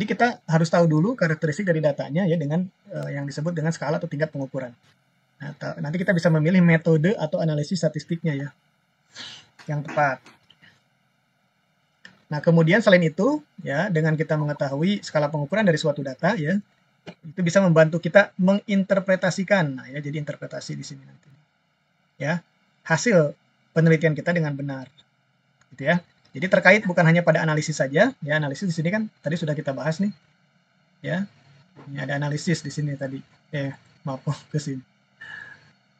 Jadi kita harus tahu dulu karakteristik dari datanya ya dengan yang disebut dengan skala atau tingkat pengukuran. Nah, nanti kita bisa memilih metode atau analisis statistiknya ya yang tepat. Nah, kemudian selain itu ya dengan kita mengetahui skala pengukuran dari suatu data ya, itu bisa membantu kita menginterpretasikan. Nah, ya jadi interpretasi di sini nanti. Ya, hasil penelitian kita dengan benar. Gitu ya. Jadi terkait bukan hanya pada analisis saja, ya analisis di sini kan tadi sudah kita bahas nih. Ya. Ini ada analisis di sini tadi. Maaf ke sini.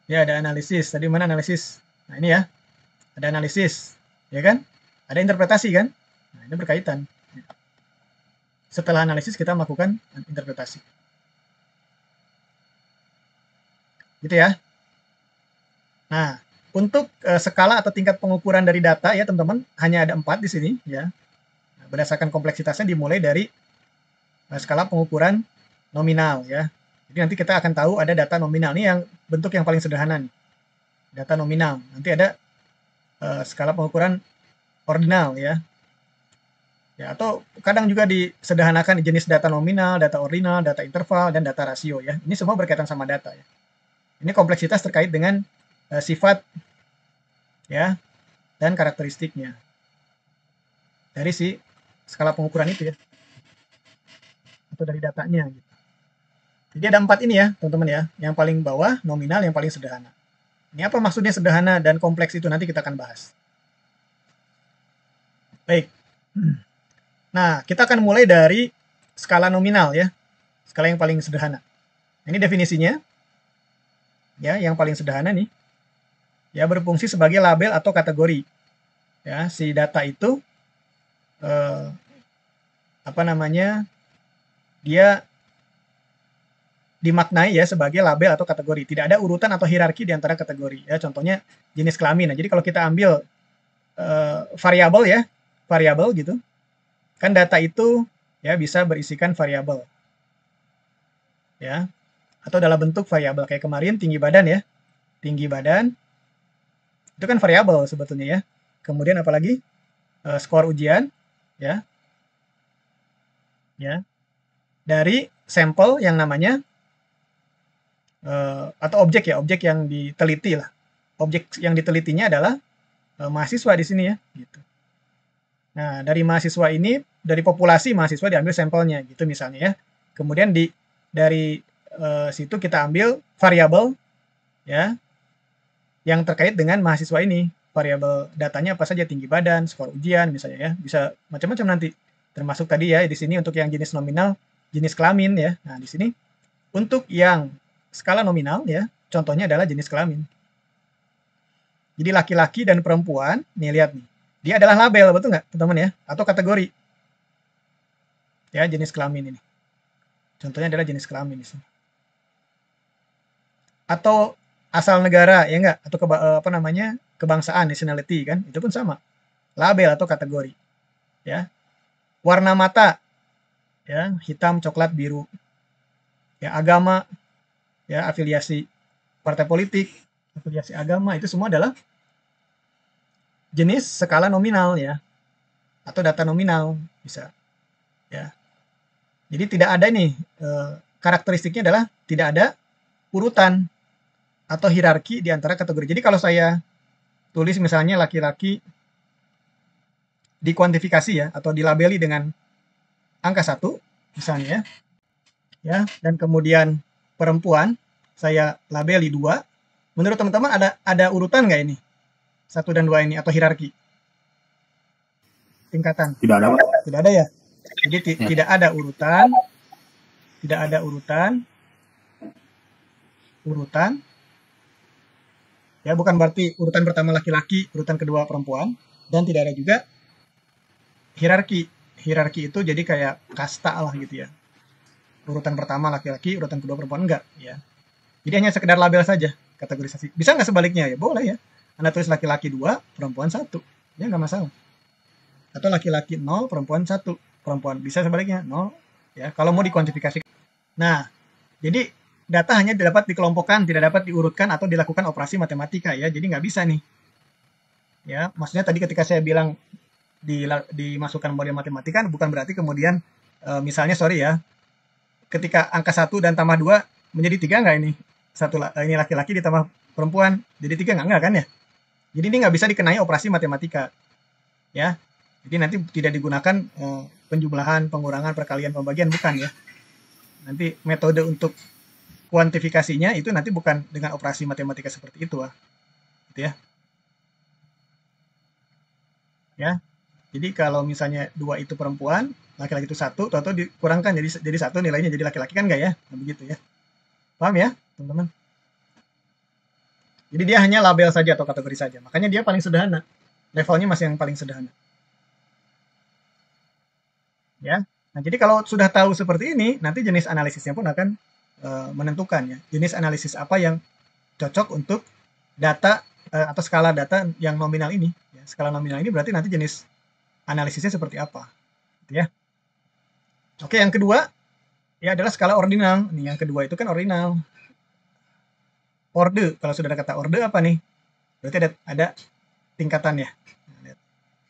Ya, ada analisis. Tadi mana analisis? Nah, ini ya. Ada analisis, ya kan? Ada interpretasi kan? Nah, ini berkaitan. Setelah analisis kita melakukan interpretasi. Gitu ya. Nah, untuk skala atau tingkat pengukuran dari data ya teman-teman, hanya ada 4 di sini ya. Berdasarkan kompleksitasnya dimulai dari skala pengukuran nominal ya. Jadi nanti kita akan tahu ada data nominal. Ini yang bentuk yang paling sederhana nih. Data nominal. Nanti ada skala pengukuran ordinal ya. Ya, atau kadang juga disederhanakan jenis data nominal, data ordinal, data interval, dan data rasio ya. Ini semua berkaitan sama data ya. Ini kompleksitas terkait dengan sifat ya dan karakteristiknya dari si skala pengukuran itu ya atau dari datanya gitu. Jadi ada 4 ini ya teman-teman ya. Yang paling bawah nominal, yang paling sederhana. Ini apa maksudnya sederhana dan kompleks itu nanti kita akan bahas. Baik. Nah, kita akan mulai dari skala nominal ya. Skala yang paling sederhana. Ini definisinya. Ya, yang paling sederhana nih. Ya, berfungsi sebagai label atau kategori. Ya, si data itu dia dimaknai ya sebagai label atau kategori. Tidak ada urutan atau hierarki di antara kategori. Ya, contohnya jenis kelamin. Nah, jadi kalau kita ambil variabel gitu, kan data itu ya bisa berisikan variabel. Ya. Atau dalam bentuk variabel kayak kemarin tinggi badan ya. Tinggi badan itu kan variabel sebetulnya ya. Kemudian apalagi skor ujian ya. Ya. Dari sampel yang namanya atau objek yang diteliti lah. Objek yang ditelitinya adalah mahasiswa di sini ya gitu. Nah, dari mahasiswa ini, dari populasi mahasiswa diambil sampelnya gitu misalnya ya. Kemudian dari situ kita ambil variabel ya yang terkait dengan mahasiswa ini. Variabel datanya apa saja, tinggi badan, skor ujian misalnya ya. Bisa macam-macam nanti. Termasuk tadi ya di sini untuk yang jenis nominal, jenis kelamin ya. Nah, di sini untuk yang skala nominal ya, contohnya adalah jenis kelamin. Jadi laki-laki dan perempuan, nih lihat nih. Dia adalah label, betul nggak teman-teman ya? Atau kategori. Ya, jenis kelamin ini. Contohnya adalah jenis kelamin di sini. Atau asal negara, ya nggak? Atau kebangsaan, nationality kan? Itu pun sama. Label atau kategori. Ya. Warna mata, ya, hitam, coklat, biru. Ya, agama, ya, afiliasi partai politik, afiliasi agama, itu semua adalah jenis skala nominal ya atau data nominal bisa ya. Jadi tidak ada nih karakteristiknya adalah tidak ada urutan atau hierarki di antara kategori. Jadi kalau saya tulis misalnya laki-laki dikuantifikasi ya atau dilabeli dengan angka 1 misalnya ya dan kemudian perempuan saya labeli 2. Menurut teman-teman ada urutan nggak ini? 1 dan 2 ini atau hierarki? Tingkatan. Tidak ada, Pak. Tidak ada ya. Jadi tidak ada urutan. Tidak ada urutan. Ya, bukan berarti urutan pertama laki-laki, urutan kedua perempuan, dan tidak ada juga hierarki. Hierarki itu jadi kayak kasta lah gitu ya. Urutan pertama laki-laki, urutan kedua perempuan enggak ya. Jadi hanya sekedar label saja, kategorisasi. Bisa nggak sebaliknya ya? Boleh ya. Anda tulis laki-laki 2, perempuan 1. Ya nggak masalah. Atau laki-laki 0, perempuan 1. Perempuan bisa sebaliknya 0. Ya, kalau mau dikuantifikasi. Nah, jadi data hanya dapat dikelompokkan, tidak dapat diurutkan atau dilakukan operasi matematika ya. Jadi nggak bisa nih. Ya, maksudnya tadi ketika saya bilang dimasukkan model matematika bukan berarti kemudian misalnya sorry ya, ketika angka 1 dan tambah 2 menjadi 3 nggak ini? Ini laki-laki ditambah perempuan, jadi 3 nggak kan ya? Jadi ini nggak bisa dikenai operasi matematika. Ya, jadi nanti tidak digunakan penjumlahan, pengurangan, perkalian, pembagian, bukan ya. Nanti metode untuk kuantifikasinya itu nanti bukan dengan operasi matematika seperti itu, gitu ya. Ya, jadi kalau misalnya 2 itu perempuan, laki-laki itu 1, atau dikurangkan jadi 1 nilainya jadi laki-laki kan nggak ya? Nah, begitu ya. Paham ya, teman-teman? Jadi dia hanya label saja atau kategori saja. Makanya dia paling sederhana. Levelnya masih yang paling sederhana. Ya. Nah, jadi kalau sudah tahu seperti ini, nanti jenis analisisnya pun akan menentukan ya. Jenis analisis apa yang cocok untuk data atau skala data yang nominal ini. Ya, skala nominal ini berarti nanti jenis analisisnya seperti apa. Gitu ya. Oke, yang kedua ya adalah skala ordinal. Nih, yang kedua itu kan ordinal. Orde, kalau sudah ada kata orde apa nih? Berarti ada tingkatannya.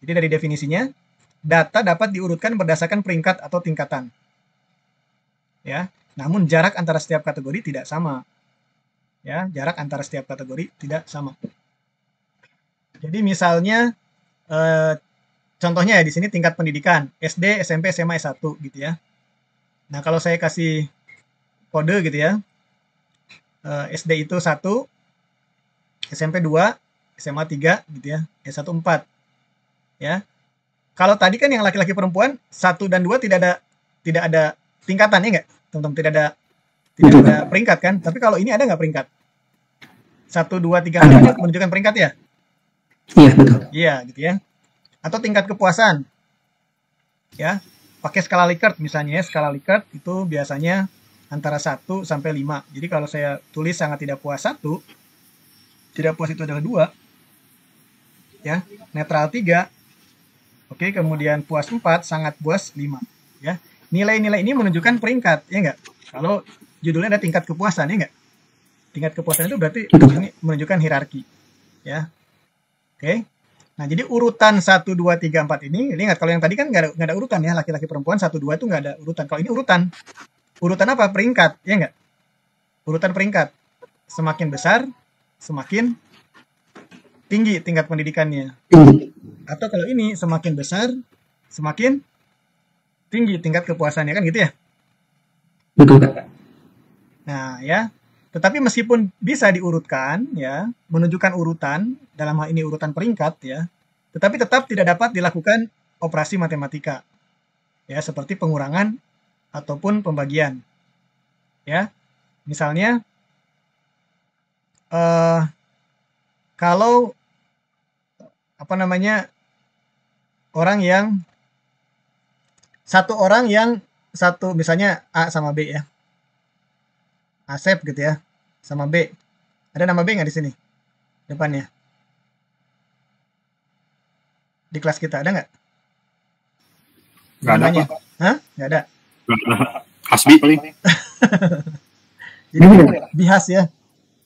Jadi dari definisinya, data dapat diurutkan berdasarkan peringkat atau tingkatan. Ya, namun jarak antara setiap kategori tidak sama. Ya, jarak antara setiap kategori tidak sama. Jadi misalnya contohnya ya di sini tingkat pendidikan SD, SMP, SMA, S1 gitu ya. Nah, kalau saya kasih kode gitu ya. SD itu 1, SMP 2, SMA 3 gitu ya. S1 4. Ya. Kalau tadi kan yang laki-laki perempuan 1 dan 2 tidak ada tingkatan ya enggak? Teman-teman tidak ada peringkat kan? Tapi kalau ini ada nggak peringkat? 1 2 3 4 menunjukkan peringkat ya? Iya, betul. Iya, gitu ya. Atau tingkat kepuasan. Ya. Pakai skala Likert misalnya ya, skala Likert itu biasanya antara 1 sampai 5. Jadi kalau saya tulis sangat tidak puas 1, tidak puas itu adalah 2. Ya, netral 3. Oke, kemudian puas 4, sangat puas 5. Ya. Nilai-nilai ini menunjukkan peringkat, ya enggak? Kalau judulnya ada tingkat kepuasan, ya enggak? Tingkat kepuasan itu berarti ini menunjukkan hierarki. Ya. Oke. Nah, jadi urutan 1, 2, 3, 4 ini, ingat kalau yang tadi kan nggak ada urutan ya, laki-laki perempuan 1, 2 itu nggak ada urutan. Kalau ini urutan. Urutan apa? Peringkat, ya enggak? Urutan peringkat. Semakin besar, semakin tinggi tingkat pendidikannya. Atau kalau ini semakin besar, semakin tinggi tingkat kepuasannya, kan gitu ya? Betul, Kak. Nah, ya. Tetapi meskipun bisa diurutkan, ya, menunjukkan urutan, dalam hal ini urutan peringkat, ya, tetapi tetap tidak dapat dilakukan operasi matematika. Ya, seperti pengurangan ataupun pembagian. Ya. Misalnya kalau apa namanya orang yang misalnya A sama B ya. Asep gitu ya, sama B. Ada nama B nggak di sini? Depannya. Di kelas kita ada nggak? Nggak ada, Pak. Hah? Nggak ada? Hasbi paling. Jadi Bihas ya.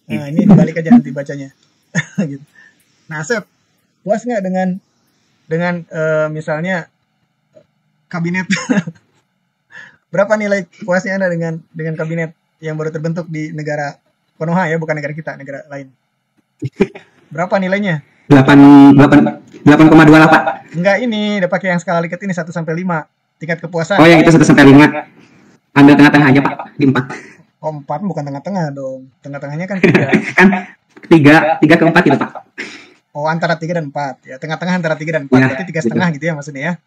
Nah, ini dibalik aja nanti bacanya. Gitu. Nah, Asep, puas nggak dengan misalnya kabinet? Berapa nilai puasnya Anda dengan kabinet yang baru terbentuk di negara Konoha ya, bukan negara kita, negara lain. Berapa nilainya? 8,28. Enggak, ini udah pakai yang skala Likert ini 1 sampai 5. Tingkat kepuasan. Oh, yang itu 1 sampai 5. Ambil tengah-tengah aja, Pak, di 4. Oh, 4 bukan tengah-tengah dong. Tengah-tengahnya kan 3. Kan 3 ke 4 gitu, Pak. Oh, antara 3 dan 4. Ya, tengah-tengah antara 3 dan 4. Ya, berarti 3,5 gitu ya maksudnya ya.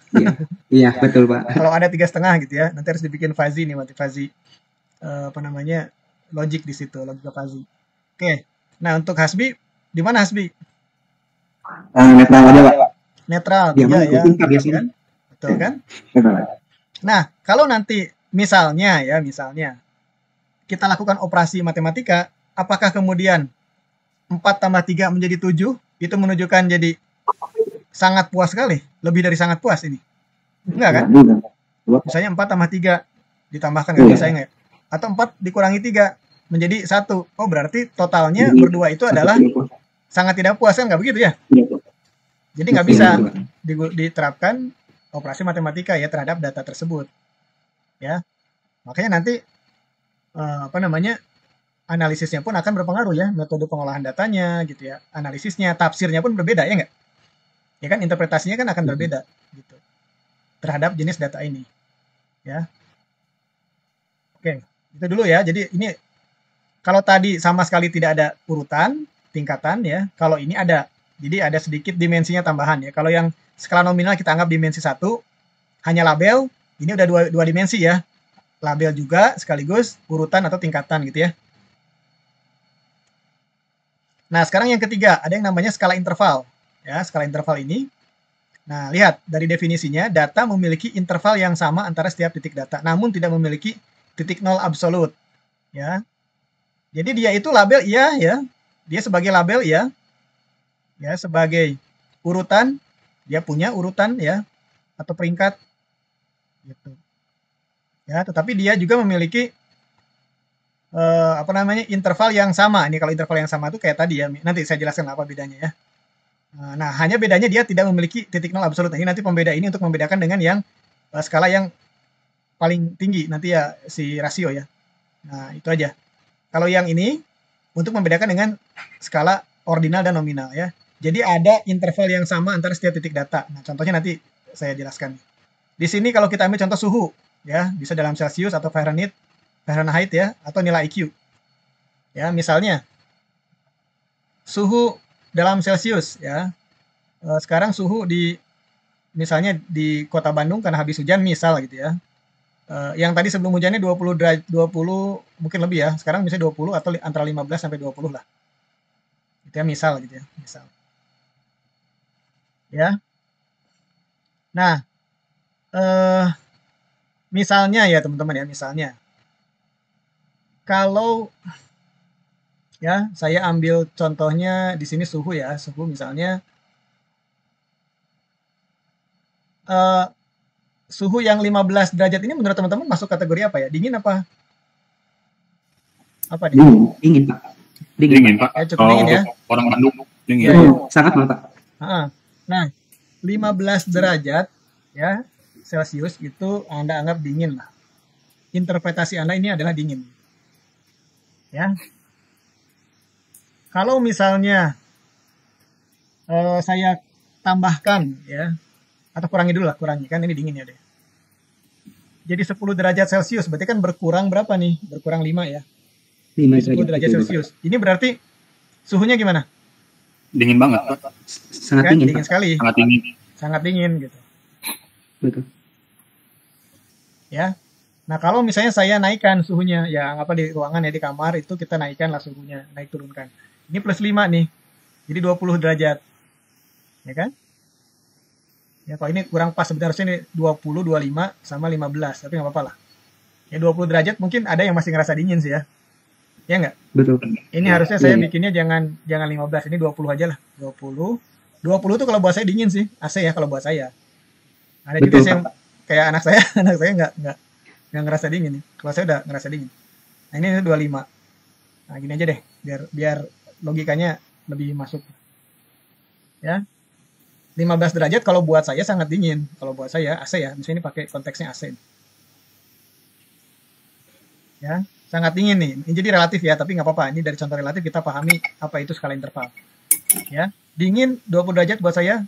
Iya, betul, Pak. Kalau ada 3,5 gitu ya, nanti harus dibikin fuzzy nih, fuzzy logik di situ, logika fuzzy. Oke. Nah, untuk Hasbi di mana Hasbi? Netral aja, Pak. Netral, Ya, ya. biasanya. Kan? Betul kan? Nah, kalau nanti misalnya kita lakukan operasi matematika, apakah kemudian 4 tambah 3 menjadi 7, itu menunjukkan jadi sangat puas sekali, lebih dari sangat puas ini. Enggak kan? Misalnya 4 tambah 3 ditambahkan nggak bisa nggak? Atau 4 dikurangi 3 menjadi 1. Oh, berarti totalnya berdua itu adalah sangat tidak puas, kan? Nggak begitu ya? Jadi nggak bisa diterapkan operasi matematika ya terhadap data tersebut. ya. Makanya nanti analisisnya pun akan berpengaruh ya, metode pengolahan datanya gitu ya, analisisnya, tafsirnya pun berbeda ya nggak? Ya kan, interpretasinya kan akan berbeda gitu terhadap jenis data ini ya. Oke, itu dulu ya. Jadi ini kalau tadi sama sekali tidak ada urutan, tingkatan ya, kalau ini ada. Jadi ada sedikit dimensinya tambahan ya. Kalau yang skala nominal kita anggap dimensi 1, hanya label, ini udah dua dimensi ya. Label juga sekaligus urutan atau tingkatan gitu ya. Nah, sekarang yang ketiga, ada yang namanya skala interval. Ya, skala interval ini. Nah, lihat dari definisinya, data memiliki interval yang sama antara setiap titik data, namun tidak memiliki titik nol absolut. Ya. Jadi dia itu label iya ya. Dia sebagai label ya. Ya, sebagai urutan, dia punya urutan ya atau peringkat gitu. Ya, tetapi dia juga memiliki interval yang sama. Ini kalau interval yang sama itu kayak tadi ya. Nanti saya jelaskan apa bedanya ya. Nah, hanya bedanya dia tidak memiliki titik nol absolut. Nah, ini nanti pembeda ini untuk membedakan dengan yang skala yang paling tinggi nanti ya, si rasio ya. Nah, itu aja. Kalau yang ini untuk membedakan dengan skala ordinal dan nominal ya. Jadi ada interval yang sama antara setiap titik data. Nah, contohnya nanti saya jelaskan. Di sini kalau kita ambil contoh suhu ya, bisa dalam Celsius atau Fahrenheit ya, atau nilai IQ. Ya, misalnya suhu dalam Celsius ya. Sekarang suhu misalnya di Kota Bandung karena habis hujan misal gitu ya. Yang tadi sebelum hujannya 20 mungkin lebih ya. Sekarang misalnya 20 atau antara 15 sampai 20 lah. Itu ya, misal gitu ya, misal. Ya. Nah, misalnya ya teman-teman ya, misalnya kalau ya saya ambil contohnya di sini suhu ya, suhu misalnya suhu yang 15 derajat ini menurut teman-teman masuk kategori apa ya? Dingin apa? Apa nih? Dingin, Pak. Dingin, Pak. Ya, cukup dingin ya. Orang Bandung dingin. Ya, ya. Sangat malah, Pak. Nah, 15 derajat ya Celcius itu Anda anggap dingin lah. Interpretasi Anda ini adalah dingin. Ya. Kalau misalnya saya tambahkan ya, atau kurangi dulu lah, kurangi kan ini dingin ya deh. Jadi 10 derajat Celcius berarti kan berkurang berapa nih? Berkurang 5 ya. 10 derajat Celcius. Ini berarti suhunya gimana? Dingin banget, Pak. Sangat kan? dingin, Dingin Pak. sekali. Sangat dingin. Sangat dingin gitu. Betul. Ya. Nah, kalau misalnya saya naikkan suhunya, ya apa di ruangan ya, di kamar itu kita naikkanlah suhunya, naik turunkan. Ini plus 5 nih. Jadi 20 derajat. Ya kan? Ya, kalau ini kurang pas sebenarnya ini 20, 25 sama 15, tapi nggak apa-apa lah. Ya 20 derajat mungkin ada yang masih ngerasa dingin sih ya. Ya nggak? Betul. Ini harusnya saya bikinnya jangan 15, ini 20 aja lah. 20 tuh kalau buat saya dingin sih, AC ya kalau buat saya. Ada juga yang kayak anak saya nggak ngerasa dingin nih. Kalau saya udah ngerasa dingin. Nah, ini 25. Nah, gini aja deh, biar logikanya lebih masuk. Ya. 15 derajat kalau buat saya sangat dingin. Kalau buat saya AC ya, misalnya ini pakai konteksnya AC. Ya, sangat dingin nih. Ini jadi relatif ya, tapi nggak apa-apa. Ini dari contoh relatif kita pahami apa itu skala interval. Ya, dingin 20 derajat buat saya,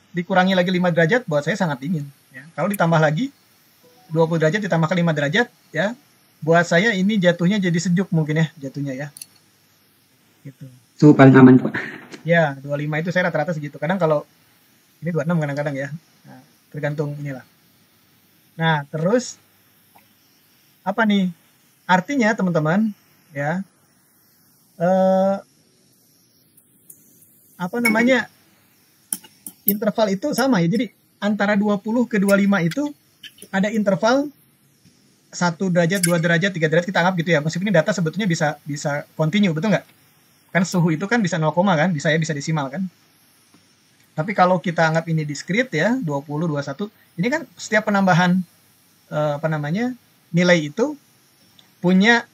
dikurangi lagi 5 derajat buat saya sangat dingin. Ya. Kalau ditambah lagi 20 derajat ditambahkan 5 derajat, ya, buat saya ini jatuhnya jadi sejuk mungkin ya, jatuhnya ya. Gitu. Suhu paling aman, Pak. Ya, 25 itu saya rata-rata segitu. Kadang kalau ini 26 kadang-kadang ya. Nah, tergantung inilah. Nah, terus apa nih? Artinya teman-teman, ya, interval itu sama ya. Jadi antara 20 ke 25 itu ada interval 1 derajat, 2 derajat, 3 derajat kita anggap gitu ya. Meskipun ini data sebetulnya bisa continue, betul nggak? Kan suhu itu kan bisa 0, kan, bisa desimal kan. Tapi kalau kita anggap ini diskrit ya, 20, 21, ini kan setiap penambahan nilai itu punya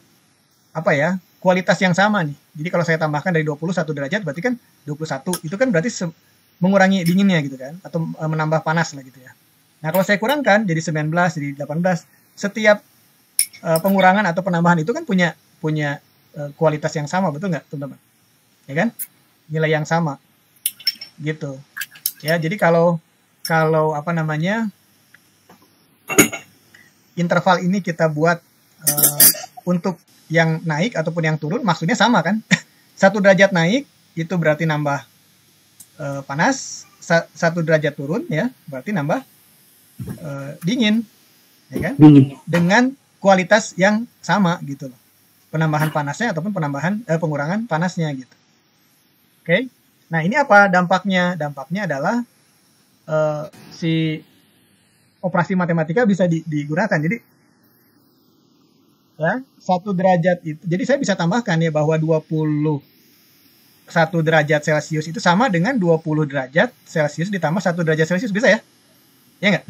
kualitas yang sama nih. Jadi kalau saya tambahkan dari 20 1 derajat berarti kan 21. Itu kan berarti mengurangi dinginnya gitu kan, atau menambah panas lah gitu ya. Nah, kalau saya kurangkan jadi 19, jadi 18, setiap pengurangan atau penambahan itu kan punya kualitas yang sama, betul nggak teman-teman? Ya kan? Nilai yang sama, gitu. Ya, jadi kalau apa namanya, interval ini kita buat untuk yang naik ataupun yang turun, maksudnya sama kan? 1 derajat naik itu berarti nambah panas, 1 derajat turun ya berarti nambah dingin, ya kan? Dingin. Dengan kualitas yang sama gitu loh. Penambahan panasnya ataupun pengurangan panasnya gitu. Oke. Nah, ini apa dampaknya? Dampaknya adalah si operasi matematika bisa digunakan. Jadi ya, 1 derajat itu. Jadi saya bisa tambahkan ya bahwa 21 derajat Celcius itu sama dengan 20 derajat Celcius ditambah 1 derajat Celcius, bisa ya? Ya nggak?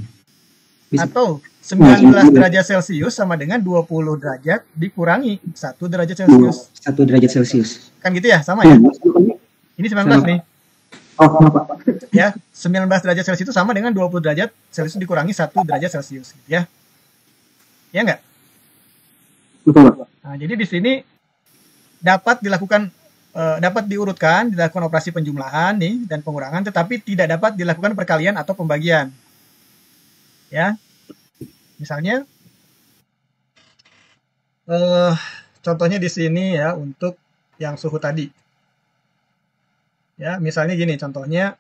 Bisa. Atau 19 derajat Celcius sama dengan 20 derajat dikurangi 1 derajat Celcius. 1 derajat Celcius. Kan gitu ya? Sama ya? Ini 19 nih. Oh, kenapa? Ya, 19 derajat Celcius itu sama dengan 20 derajat Celcius dikurangi 1 derajat Celcius, gitu ya. Ya nggak? Betul. Nah, jadi di sini dapat dilakukan operasi penjumlahan nih dan pengurangan, tetapi tidak dapat dilakukan perkalian atau pembagian. Ya, misalnya contohnya di sini ya untuk yang suhu tadi. Ya, misalnya gini contohnya,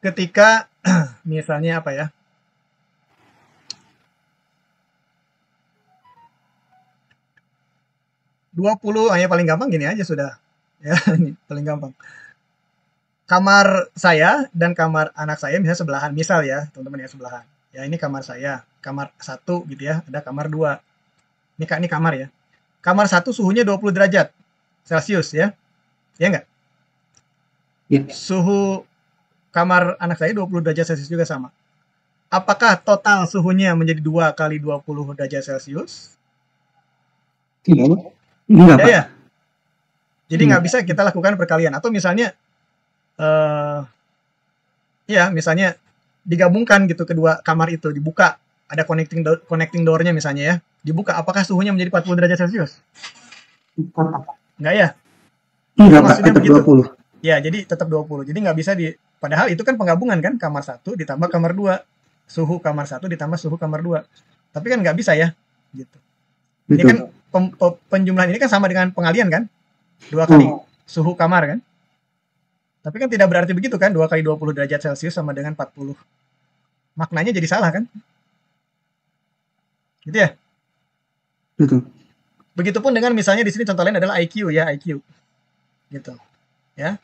ketika misalnya apa ya? Hanya paling gampang gini aja sudah. Ya, ini paling gampang. Kamar saya dan kamar anak saya misalnya sebelahan, misal ya, teman-teman ya, sebelahan. Ya, ini kamar saya, kamar 1 gitu ya, ada kamar 2. Ini kamar ya. Kamar 1 suhunya 20 derajat Celcius ya. Ya enggak? Ya. Suhu kamar anak saya 20 derajat Celcius juga sama. Apakah total suhunya menjadi 2 kali 20 derajat Celcius? Tidak, enggak, Pak. Ya. Jadi nggak bisa kita lakukan perkalian. Atau misalnya ya, misalnya digabungkan gitu kedua kamar itu, dibuka, ada connecting door-nya misalnya ya, dibuka, apakah suhunya menjadi 40 derajat Celcius? Enggak ya? Enggak, Pak, Maksudnya tetap begitu. 20. Ya, jadi tetap 20. Jadi nggak bisa padahal itu kan penggabungan kan, kamar 1 ditambah kamar 2, suhu kamar 1 ditambah suhu kamar 2. Tapi kan nggak bisa ya, gitu. Ini kan penjumlahan ini kan sama dengan pengalian kan, 2 kali suhu kamar kan. Tapi kan tidak berarti begitu kan, 2 kali 20 derajat Celcius sama dengan 40. Maknanya jadi salah kan? Gitu ya? Betul. Begitupun dengan misalnya di sini contoh lain adalah IQ ya, IQ. Gitu. Ya.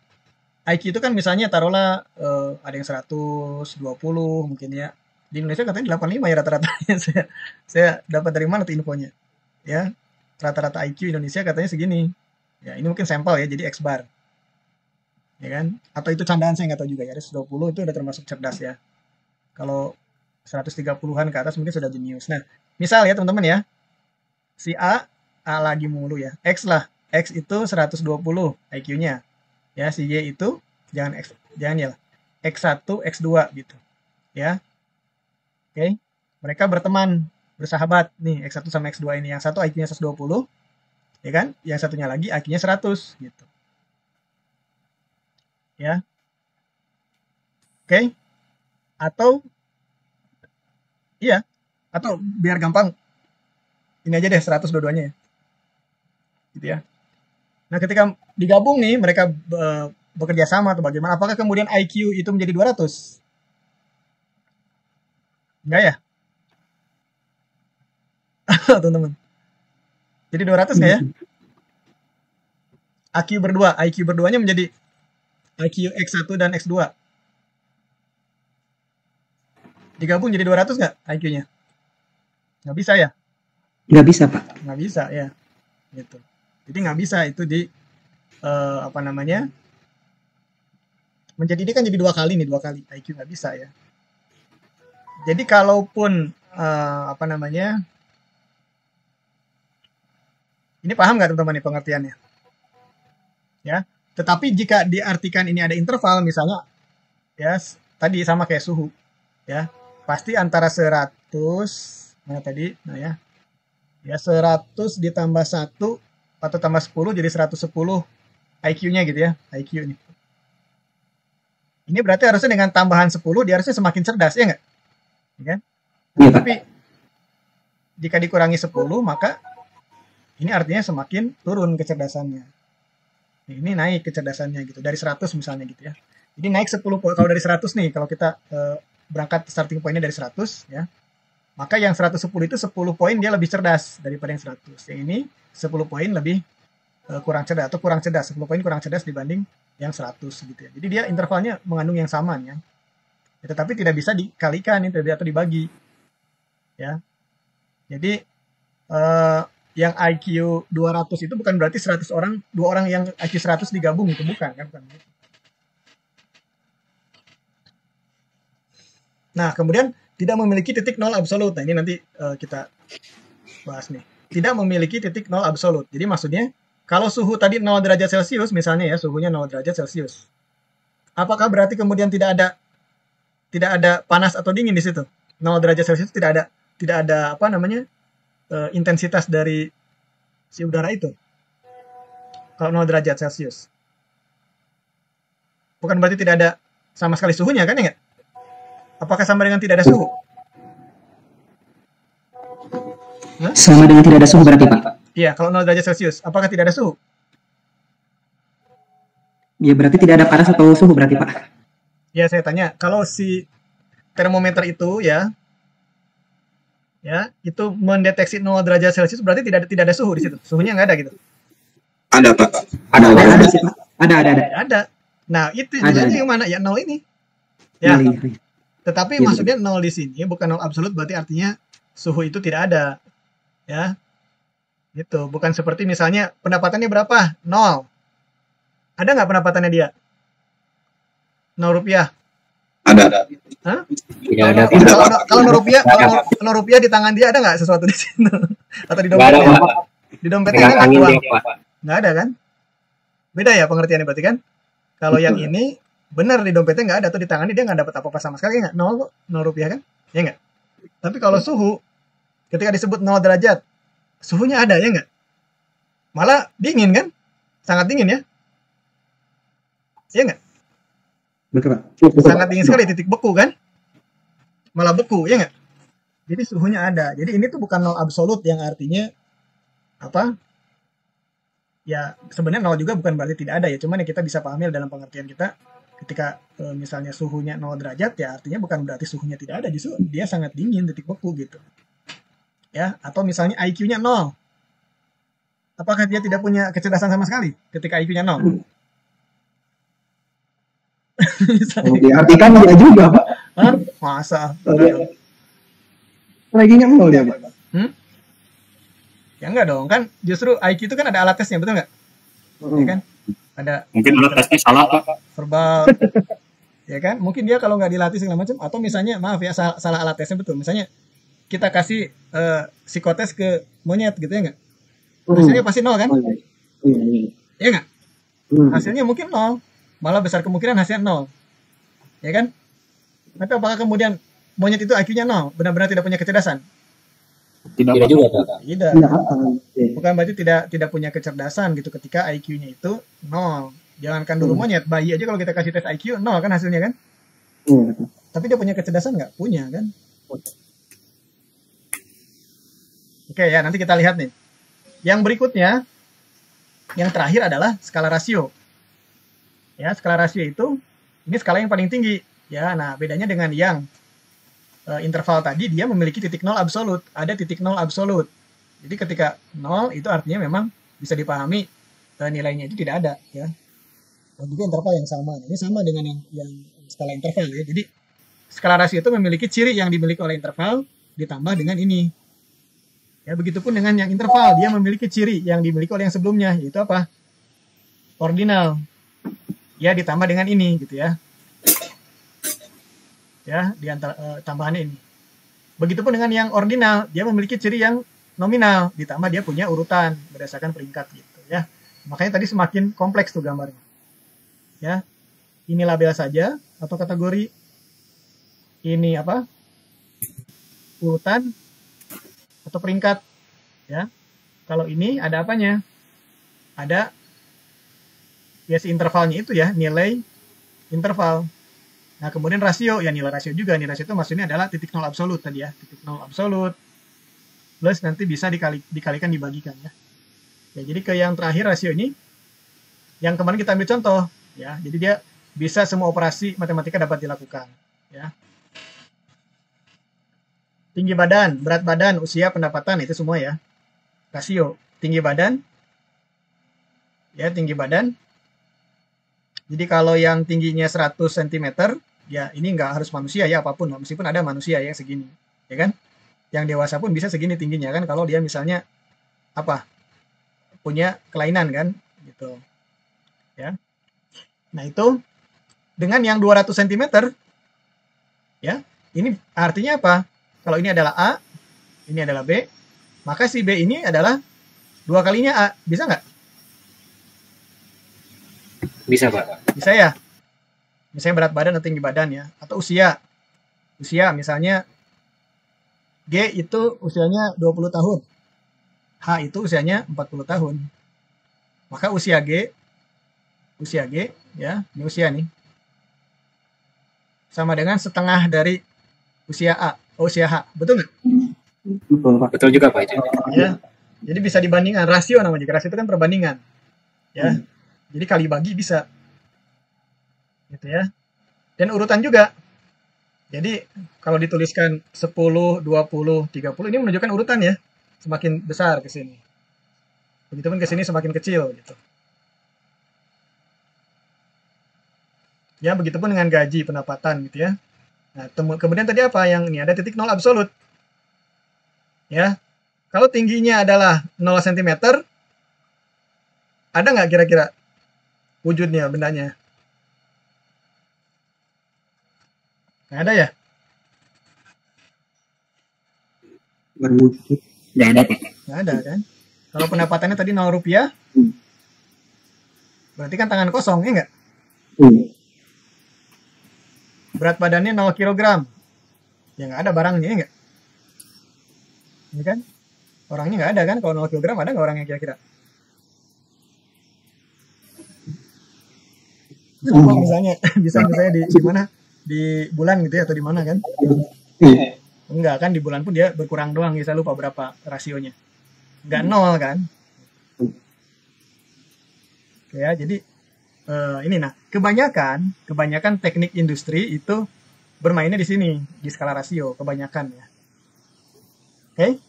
IQ itu kan misalnya taruhlah ada yang 120 mungkin ya. Di Indonesia katanya 85 ya rata-ratanya. Saya dapat dari mana tuh infonya? Ya. Rata-rata IQ Indonesia katanya segini. Ya, ini mungkin sampel ya, jadi X bar. Ya kan? Atau itu candaan, saya nggak tahu juga ya. 120 itu udah termasuk cerdas ya. Kalau 130-an ke atas mungkin sudah jenius. Nah, misal ya teman-teman ya, si A lagi mulu ya, X lah, X itu 120 IQ-nya. Ya, si Y itu jangan ya, X1, X2 gitu. Ya. Oke. Mereka berteman, bersahabat nih, X1 sama X2 ini. Yang satu IQ-nya 120, ya kan? Yang satunya lagi IQ-nya 100 gitu. Ya. Oke. Atau iya, atau biar gampang ini aja deh 100 dua-duanya ya. Gitu ya. Nah, ketika digabung nih mereka bekerja sama atau bagaimana, apakah kemudian IQ itu menjadi 200? Enggak ya? Teman-teman. Jadi 200 nggak ya? IQ berduanya menjadi IQ X1 dan X2. Digabung jadi 200 nggak IQ-nya? Nggak bisa ya? Nggak bisa, Pak. Nggak bisa ya. Gitu. Jadi nggak bisa itu apa namanya, menjadi ini kan jadi 2 kali IQ nggak bisa ya. Jadi kalaupun apa namanya, ini paham nggak teman-teman nih pengertiannya? Ya. Tetapi jika diartikan ini ada interval misalnya, ya tadi sama kayak suhu. ya. Pasti antara 100, nah tadi, nah ya. Ya 100 ditambah 1 atau tambah 10 jadi 110 IQ-nya gitu ya, IQ ini. Ini berarti harusnya dengan tambahan 10 dia harusnya semakin cerdas, ya nggak? Ya kan? Iya, Pak. Tapi jika dikurangi 10 maka ini artinya semakin turun kecerdasannya. Ini naik kecerdasannya gitu, dari 100 misalnya gitu ya. Jadi naik 10 poin, kalau dari 100 nih, kalau kita berangkat starting pointnya dari 100 ya, maka yang 110 itu 10 poin dia lebih cerdas daripada yang 100. Yang ini 10 poin lebih kurang cerdas, atau kurang cerdas, 10 poin kurang cerdas dibanding yang 100 gitu ya. Jadi dia intervalnya mengandung yang sama ya. Tetapi tidak bisa dikalikan atau dibagi. Ya. Jadi yang IQ 200 itu bukan berarti 100 orang, 2 orang yang IQ 100 digabung itu bukan kan, bukan. Nah, kemudian tidak memiliki titik nol absolut. Nah, ini nanti kita bahas nih. Tidak memiliki titik nol absolut. Jadi maksudnya kalau suhu tadi 0 derajat Celcius misalnya ya, suhunya 0 derajat Celcius. Apakah berarti kemudian tidak ada panas atau dingin di situ? 0 derajat Celcius tidak ada apa namanya? Intensitas dari si udara itu. Kalau 0 derajat Celcius. Bukan berarti tidak ada sama sekali suhunya kan ya nggak? Apakah sama dengan tidak ada suhu? Sama dengan tidak ada suhu berarti, Pak? Iya, kalau 0 derajat Celcius, apakah tidak ada suhu? Ya berarti tidak ada panas atau suhu berarti, Pak? Ya, saya tanya, kalau si termometer itu ya, itu mendeteksi 0 derajat Celcius berarti tidak ada suhu di situ. Suhunya nggak ada gitu. Ada, Pak. Ada sih, Pak. Ada. Ada. Nah, itu nilainya yang mana? Ya 0 ini. Ya. Tetapi maksudnya 0 di sini bukan 0 absolut, berarti artinya suhu itu tidak ada. Ya. Itu bukan seperti misalnya pendapatannya berapa? 0. Ada nggak pendapatannya dia? 0 rupiah. Ada. Hah? Tidak ada. Kalau 0 rupiah di tangan dia ada nggak sesuatu di situ? Atau di Nggak ada, dompetnya? Pak. Di dompetnya Pegang ada angin uang? dia, Pak. Nggak ada kan? Beda ya pengertiannya berarti kan? Kalau yang ini benar di dompetnya nggak ada, atau di tangannya dia nggak dapat apa-apa sama sekali, ya nggak? 0 rupiah kan? Ya nggak? Tapi kalau suhu, ketika disebut 0 derajat, suhunya ada, ya nggak? Malah dingin kan? Sangat dingin ya? Ya nggak? Betul, Pak. Sangat dingin sekali, titik beku kan? Malah beku, ya nggak? Jadi suhunya ada. Jadi ini tuh bukan 0 absolut yang artinya apa? Ya sebenarnya 0 juga bukan berarti tidak ada ya. Cuman ya kita bisa pahami dalam pengertian kita, ketika misalnya suhunya 0 derajat ya artinya bukan berarti suhunya tidak ada, justru dia sangat dingin, titik beku gitu. Ya, atau misalnya IQ-nya 0. Apakah dia tidak punya kecerdasan sama sekali ketika IQ-nya 0? Diartikan dia juga, Pak. Hah? Masa? Lagi-nya 0 dia, Pak. Ya enggak dong, kan justru IQ itu kan ada alat tesnya, betul nggak? Ya kan? Ada Mungkin alat tesnya salah, Pak. verbal, ya kan? Mungkin dia kalau nggak dilatih segala macam, atau misalnya maaf ya salah alat tesnya, betul. Misalnya kita kasih psikotes ke monyet gitu ya nggak? Hasilnya pasti 0 kan? Ya nggak? Hasilnya mungkin 0, malah besar kemungkinan hasilnya 0, ya kan? Tapi apakah kemudian monyet itu IQ-nya 0, benar-benar tidak punya kecerdasan? Tidak juga, Pak. Tidak. Bukan berarti tidak punya kecerdasan gitu ketika IQ-nya itu 0. Jangankan dulu monyet, bayi aja kalau kita kasih tes IQ 0 kan hasilnya kan? Tapi dia punya kecerdasan nggak? Punya kan? Oke ya, nanti kita lihat nih. Yang berikutnya, yang terakhir adalah skala rasio. Ya, skala rasio itu ini skala yang paling tinggi. Ya, nah bedanya dengan yang interval tadi, dia memiliki titik nol absolut. Ada titik nol absolut. Jadi ketika 0 itu artinya memang bisa dipahami nilainya itu tidak ada. Ya. Dan juga interval yang sama. Ini sama dengan yang skala interval. Ya. Jadi skala rasio itu memiliki ciri yang dimiliki oleh interval ditambah dengan ini. Ya, begitupun dengan yang interval, dia memiliki ciri yang dimiliki oleh yang sebelumnya, yaitu apa? Ordinal. Ya, ditambah dengan ini gitu ya. Ya, di antara tambahannya ini. Begitupun dengan yang ordinal, dia memiliki ciri yang nominal, ditambah dia punya urutan berdasarkan peringkat gitu ya. Makanya tadi semakin kompleks tuh gambarnya. Ya. Ini label saja atau kategori. ini apa? Urutan atau peringkat ya. Kalau ini ada apanya? Ada ya si intervalnya itu ya, nilai interval. Nah, kemudian rasio, ya nilai rasio juga. Nilai rasio itu maksudnya adalah titik nol absolut tadi ya. Titik nol absolut plus nanti bisa dikalikan dibagikan ya. Ya, jadi ke yang terakhir rasio ini yang kemarin kita ambil contoh ya. Jadi dia bisa semua operasi matematika dapat dilakukan ya. Tinggi badan, berat badan, usia, pendapatan itu semua ya. Rasio tinggi badan ya, tinggi badan. Jadi kalau yang tingginya 100 cm ya ini nggak harus manusia ya, apapun meskipun ada manusia ya segini ya kan. Yang dewasa pun bisa segini tingginya kan kalau dia misalnya apa? Punya kelainan kan gitu. Ya. Nah, itu dengan yang 200 cm ya. Ini artinya apa? Kalau ini adalah A, ini adalah B, maka si B ini adalah 2 kalinya A. Bisa nggak? Bisa, Pak. Bisa ya? Misalnya berat badan atau tinggi badan ya. Atau usia. Usia misalnya G itu usianya 20 tahun. H itu usianya 40 tahun. Maka usia G ya, ini usia nih. Sama dengan setengah dari usia A, usia H. Betul nggak? Betul, Pak. Betul juga, Pak, itu. Ya. Jadi bisa dibandingkan, rasio namanya. Rasio itu kan perbandingan. Ya. Jadi kali bagi bisa. Gitu ya. Dan urutan juga. Jadi kalau dituliskan 10, 20, 30 ini menunjukkan urutan ya. Semakin besar ke sini. Begitupun ke sini semakin kecil gitu. Ya, begitupun dengan gaji, pendapatan gitu ya. Nah, kemudian tadi apa yang ini ada titik nol absolut. Ya. Kalau tingginya adalah 0 cm, ada nggak kira-kira wujudnya bendanya? Nggak ada ya? Berwujud. Nggak ada, Pak. Nggak ada kan? Kalau pendapatannya tadi 0 rupiah, berarti kan tangan kosong, ya nggak? Berat badannya 0 kg. Ya nggak ada barangnya, ya nggak? Ini kan? Orangnya nggak ada kan? Kalau 0 kg ada nggak orangnya kira-kira? Misalnya, misalnya di mana? Di bulan gitu ya, atau di mana kan? Enggak kan, di bulan pun dia berkurang doang, ya, saya lupa berapa rasionya. Enggak 0 kan? Oke ya, jadi ini nah, kebanyakan teknik industri itu bermainnya di sini, di skala rasio, kebanyakan ya. Oke?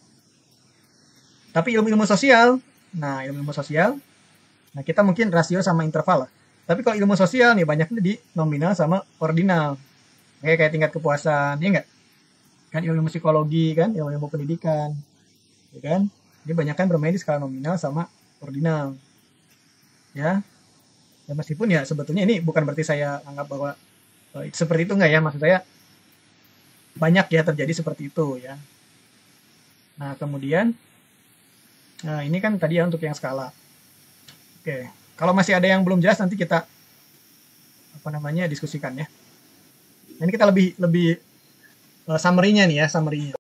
Tapi ilmu sosial, nah kita mungkin rasio sama interval lah. Tapi kalau ilmu sosial nih banyaknya di nominal sama ordinal. Kayak tingkat kepuasan, ya enggak? Kan ilmu psikologi kan, ilmu pendidikan. Ya kan? Dia banyak kan bermain di skala nominal sama ordinal. Ya. Ya meskipun ya sebetulnya ini bukan berarti saya anggap bahwa seperti itu enggak ya, maksud saya banyak ya terjadi seperti itu ya. Nah, kemudian ini kan tadi ya untuk yang skala. Oke. Kalau masih ada yang belum jelas nanti kita diskusikan ya. Ini kita lebih summary-nya nih ya, summary-nya.